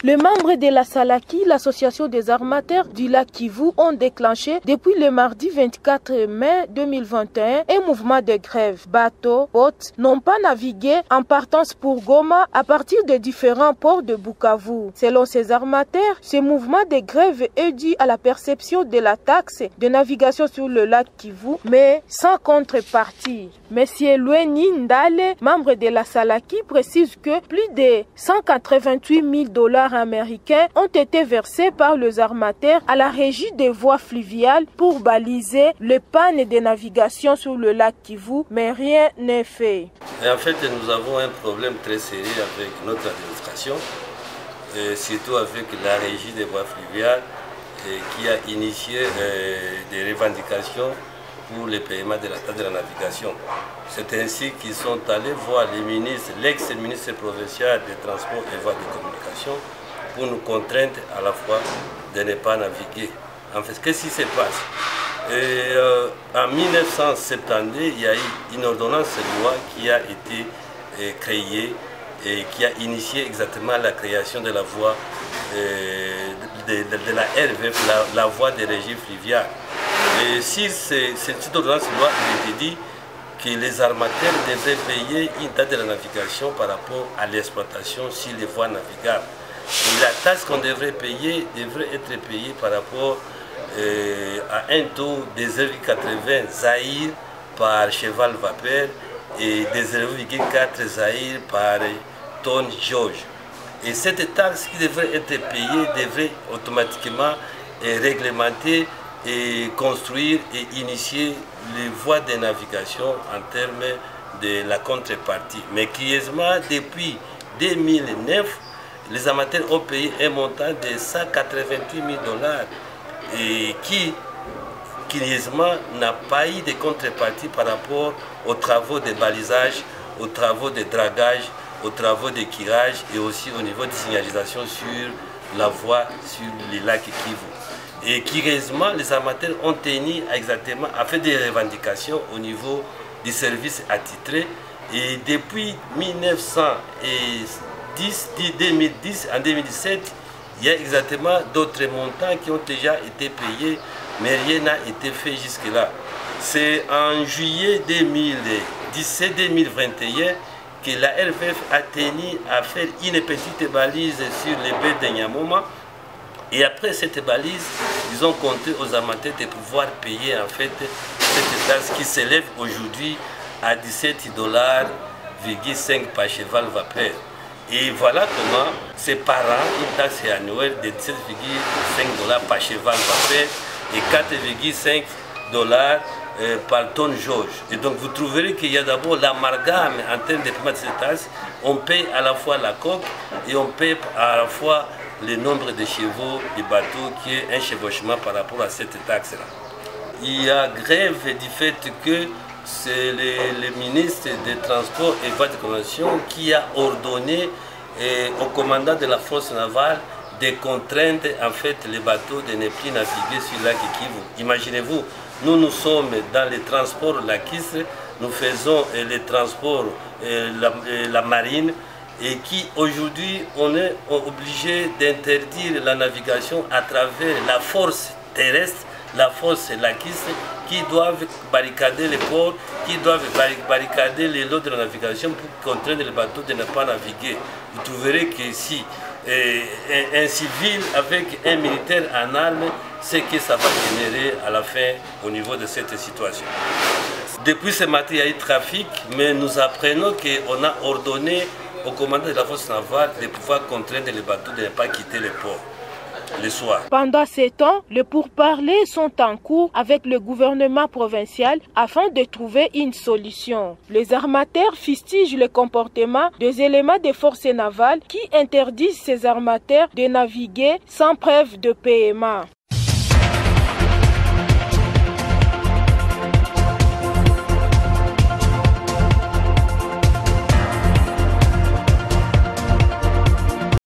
Les membres de la Salaki, l'association des armateurs du lac Kivu, ont déclenché depuis le mardi 24 mai 2021 un mouvement de grève. Bateaux, bottes n'ont pas navigué en partance pour Goma à partir de différents ports de Bukavu. Selon ces armateurs, ce mouvement de grève est dû à la perception de la taxe de navigation sur le lac Kivu, mais sans contrepartie. Monsieur Loueni Ndale, membre de la Salaki, précise que plus de 188 000 $ américains ont été versés par les armateurs à la régie des voies fluviales pour baliser les pannes de navigation sur le lac Kivu, mais rien n'est fait. Et en fait, nous avons un problème très sérieux avec notre administration, surtout avec la régie des voies fluviales qui a initié des revendications pour le paiement de la taxe de la navigation. C'est ainsi qu'ils sont allés voir les ministres, l'ex-ministre provincial des Transports et Voies de Communication pour nous contraindre à la fois de ne pas naviguer. En fait, qu'est-ce qui se passe? En 1972, il y a eu une ordonnance de loi qui a été créée et qui a initié exactement la création de la voie de la RVF, la voie des régies fluviales. Et si cette ordonnance de loi, il était dit que les armateurs devraient payer une taxe de la navigation par rapport à l'exploitation sur les voies navigables. Et la taxe qu'on devrait payer devrait être payée par rapport à un taux de 0,80 zaïre par cheval vapeur et de 0,4 zaïre par tonne jauge. Et cette taxe qui devrait être payée devrait automatiquement réglementer et construire et initier les voies de navigation en termes de la contrepartie. Mais curieusement, depuis 2009, les amateurs ont payé un montant de 188 000 $ et qui, curieusement, n'a pas eu de contrepartie par rapport aux travaux de balisage, aux travaux de dragage, aux travaux de curage et aussi au niveau de signalisation sur la voie sur les lacs Kivu. Et curieusement, les amateurs ont tenu exactement à faire des revendications au niveau du service attitré. Et depuis 2010, en 2017, il y a exactement d'autres montants qui ont déjà été payés, mais rien n'a été fait jusque-là. C'est en juillet 2017-2021 que la RVF a tenu à faire une petite balise sur les baies de Nyamoma. Et après cette balise, ils ont compté aux amateurs de pouvoir payer en fait cette taxe qui s'élève aujourd'hui à 17,5 $ par cheval vapeur. Et voilà comment c'est par an une taxe annuelle de 17,5 $ par cheval vapeur et 4,5 $ par tonne jauge. Et donc vous trouverez qu'il y a d'abord l'amalgame en termes de paiement de cette taxe. On paye à la fois la coque et on paye à la fois le nombre de chevaux du bateau qui est un chevauchement par rapport à cette taxe-là. Il y a grève du fait que c'est le ministre des Transports et Voies de Communication qui a ordonné au commandant de la force navale de contraindre en fait les bateaux de ne plus naviguer sur le lac Kivu. Imaginez-vous, nous sommes dans les transports laquistes, nous faisons les transports, la marine, et qui aujourd'hui on est obligé d'interdire la navigation à travers la force terrestre, la force laquiste, qui doivent barricader les ports, qui doivent barricader les lots de la navigation pour contraindre les bateaux de ne pas naviguer. Vous trouverez que si un civil avec un militaire en armes, c'est que ça va générer à la fin au niveau de cette situation. Depuis ce matin, il y a eu trafic, mais nous apprenons qu'on a ordonné au commandant de la force navale de pouvoir contraindre les bateaux de ne pas quitter le port le soir. Pendant ce temps, les pourparlers sont en cours avec le gouvernement provincial afin de trouver une solution. Les armateurs fustigent le comportement des éléments des forces navales qui interdisent ces armateurs de naviguer sans preuve de paiement.